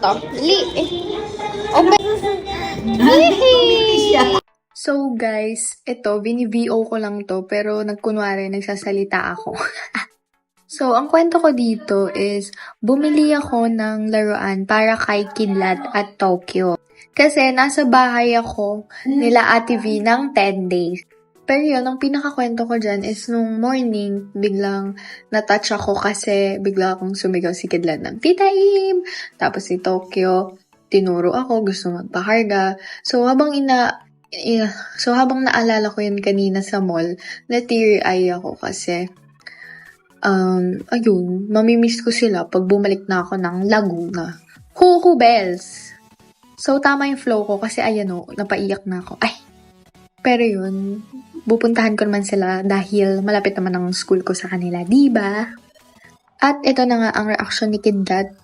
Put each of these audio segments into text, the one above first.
to. Li. Open. So guys, ito, bini-VO ko lang to, pero nagkunwari, nagsasalita ako. So, ang kwento ko dito is, bumili ako ng laruan para kay Kidlat at Tokyo. Kasi nasa bahay ako nila Ate V ng 10 days. Pero yun, ang pinakakwento ko dyan is nung morning, biglang natouch ako kasi bigla akong sumigaw si Kidlat ng Tita Im! Tapos si Tokyo, tinuro ako, gusto magpakarga. So, habang naalala ko yun kanina sa mall, na-teary-eye ako kasi, ayun, mamimiss ko sila pag bumalik na ako ng Laguna. Cuckoo Bells! So, tama yung flow ko kasi ayan o, napaiyak na ako. Ay! Pero yun, pupuntahan ko naman sila dahil malapit naman ang school ko sa kanila, diba? At ito na nga ang reaction ni Kidlat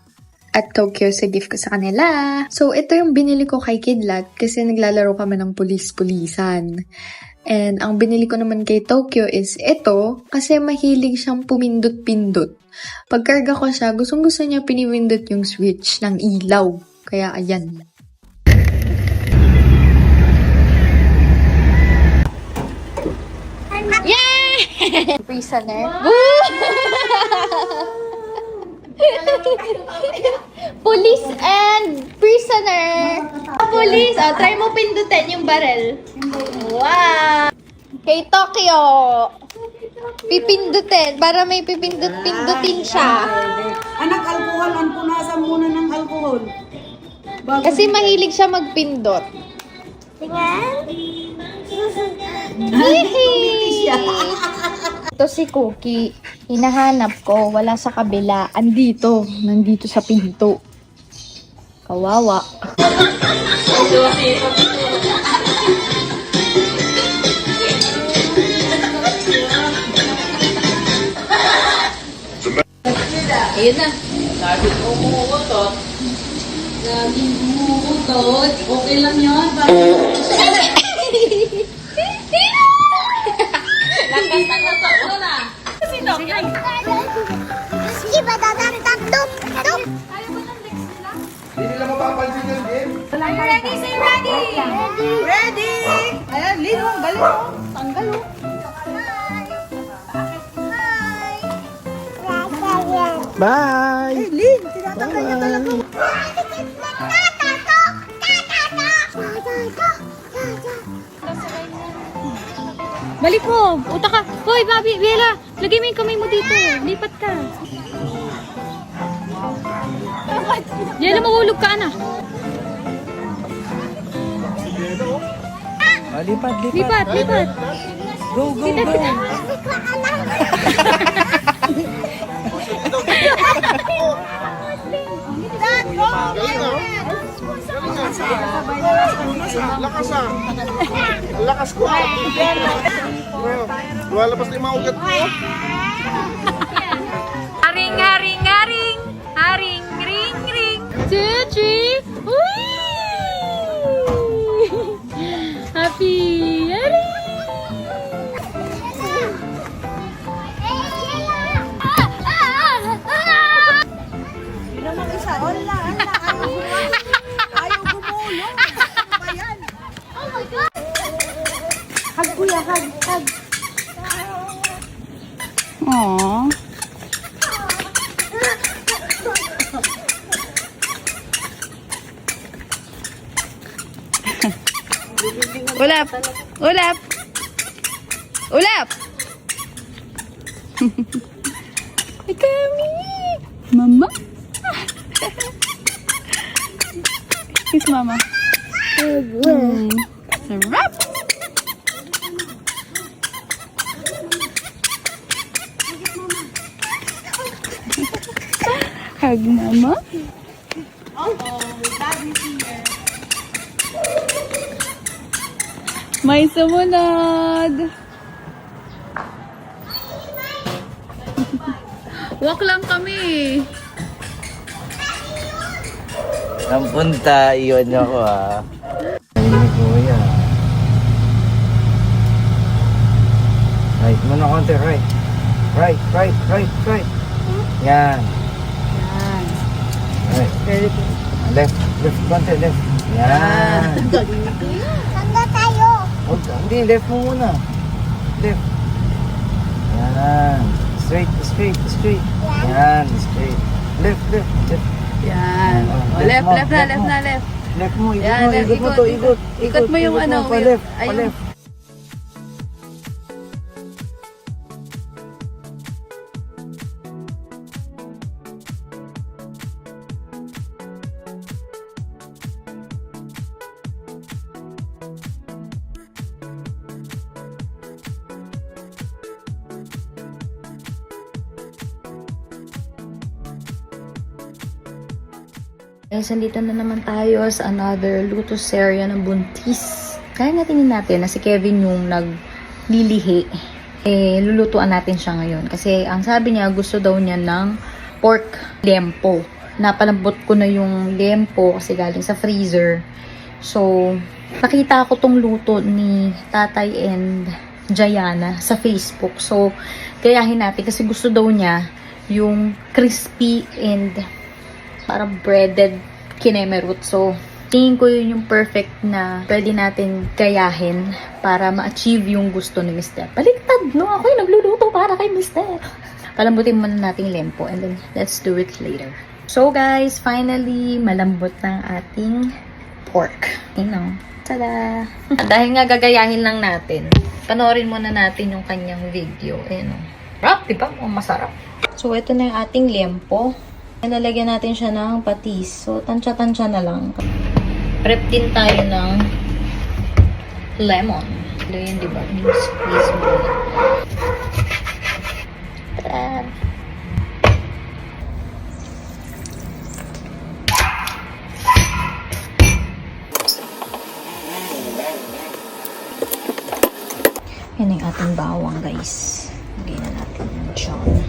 at Tokyo sa gift ko sa kanila. So, ito yung binili ko kay Kidlat kasi naglalaro kami ng pulis-pulisan. And ang binili ko naman kay Tokyo is ito kasi mahilig siyang pumindot-pindot. Pagkarga ko siya, gustong-gusto niya pinipindot yung switch ng ilaw. Kaya ayan. Yay! Prisoner. Police and prisoner. Police. Oh, try mo pindutin yung barrel. Wow! Kay Tokyo. Pipindutin. Para may pindutin siya. Anak, alkohol. Ang punasan muna ng alkohol. Kasi mahilig siya magpindot. Tingnan. Ito si Cookie. Hinahanap ko. Wala sa kabila. Andito. Nandito sa pinto. Kawawa. Ayun na. Laging umuutot. Laging umuutot. Okay lang yun. Lakas na nato na. Sino? Sige ba tatantok? Hindi nila mapapansin yung game. Ready, say ready. Ready. Ayan, linong, balong. Tanggal o. Bye! Hey, Lin, tinatanggal niya talaga. Balik mo! Uta ka! Hoy, Bobby! Bella! Lagay mo yung kamay mo dito! Lipat ka! Bella, mahulog ka na! Lipat, Lipat! Lipat! Go, go, go! Lakas ah! Lakas ko! Lumalabas na yung mga ugat ko. Haring, haring, haring! Haring, ring, ring! 2, 3! Whee! Happy! Haring! Hindi naman isa. Wala, ayaw gumulong. Ano ba yan? Hug, kuya! Hug! Hug! Aww! Ulap! Ulap! Ulap! Ay, kami! Mama! Kiss mama. Sarap! Hug mama. May sumunod. Walk lang kami. Ang punta, iyon ako ah. Ay, kuya. Right, muna konti, right. Right. Yan. Yan. Right. Very good. Left, konti, left. Yan. Tanda tayo. Hindi, left mo muna. Left. Yan. Straight. Yan, straight. Left. Yan. Oh, Left mo, na. Left mo, Yan, ikot mo to, ikot. Ikot mo yung ano, Pa-left, ayun. pa-left. Guys, andito na naman tayo sa another luto serya ng buntis. Kaya natin natin na si Kevin yung naglilihi. Lulutuan natin siya ngayon. Kasi ang sabi niya, gusto daw niya ng pork lempo. Napalambot ko na yung lempo kasi galing sa freezer. So, nakita ko tong luto ni Tatay and Jayana sa Facebook. So, gayahin natin kasi gusto daw niya yung crispy and parang breaded kinemerut. So, tingin ko yun yung perfect na pwede natin gayahin para ma-achieve yung gusto ni Mr. Baliktad, no? Ako yung nagluluto para kay Mr. Palambutin muna nating lempo and then let's do it later. So guys, finally, malambot ng ating pork. Tingnan. Tada! Dahil nga gagayahin lang natin, panoorin muna natin yung kanyang video. Ayan o. Rap, diba? Masarap. So, ito na yung ating lempo. Nalagyan natin siya ng patis. So, tansya-tansya na lang. Prep din tayo ng lemon. Ito yun, diba? Yung squeeze mo. Tada! Yan yung ating bawang, guys. Lagyan na natin yung chon.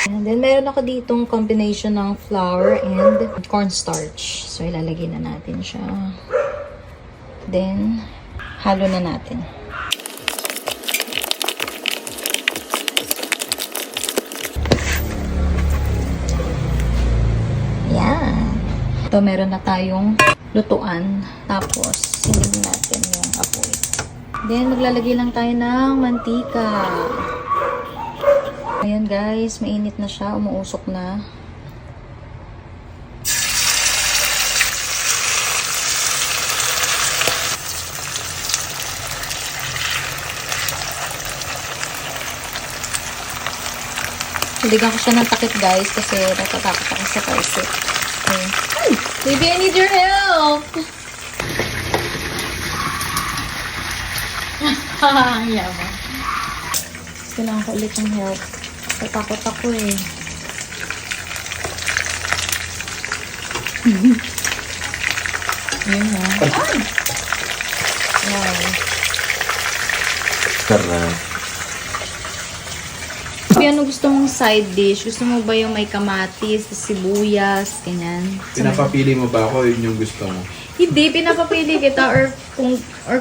And then, meron ako ditong combination ng flour and cornstarch. So, ilalagay na natin siya. Then, halo na natin. Yan. Ito, meron na tayong lutuan. Tapos, sinigin natin yung apoy. Then, maglalagay lang tayo ng mantika. Ayan guys, mainit na siya, umuusok na. Hiligyan ko siya ng takip guys kasi natatakot ako sa talsik. Okay. Ay! Baby, I need your help! Haha, yaman. Kailangan ko ulit ng help. Tatakot ako eh. Ayun na. Ay! Wow. Sarap. Ano gusto mong side dish? Gusto mo ba yung may kamatis, sibuyas, ganyan? Pinapapili mo ba ako yun yung gusto mo? Hindi, pinapapili kita or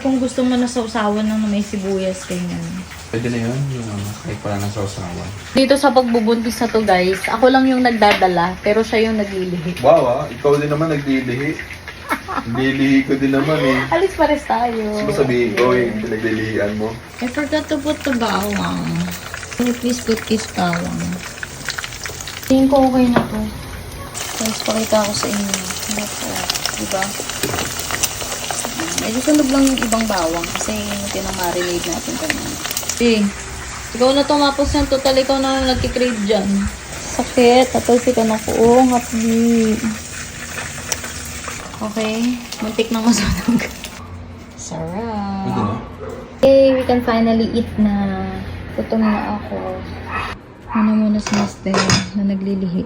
kung gusto mo na sausawan na may sibuyas, ganyan. Pwede na yun, yung kahit pala ng sausawan. Dito sa pagbubuntis na to guys, ako lang yung nagdadala, pero siya yung naglilihi. Wow ikaw din naman naglilihi. Nililihi ko din naman eh. Alis pares tayo. Gusto sabihin ko yung pinaglilihian mo. I forgot to put the bawang. Can you please put this bawang? Tingin ko okay na to. Guys, pakita ko sa inyo. Ito, diba? Medyo sunog lang yung ibang bawang kasi yung pinamarinade natin kanina. Ikaw na tumapos yan. Total, ikaw na nagkikrave dyan. Sakit. Tatalsikan ako. Oh, hapdi. Okay. Muntik nang masunog. Sarap. Pwede na? Okay, we can finally eat na. Gutom na ako. Ano muna si Mister na naglilihi.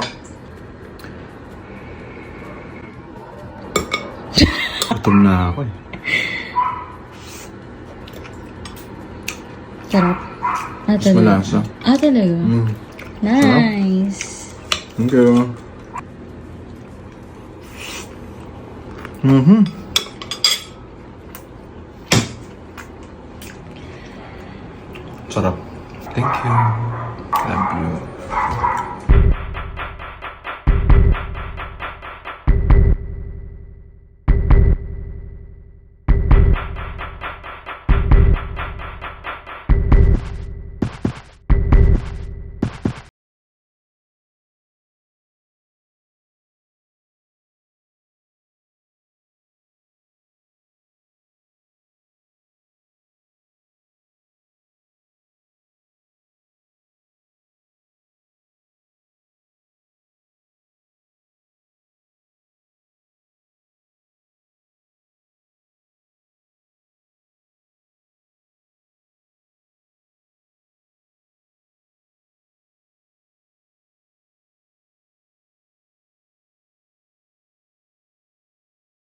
Gutom na ako eh. Sarap. Mas malasa. Talaga? Nice. Thank you.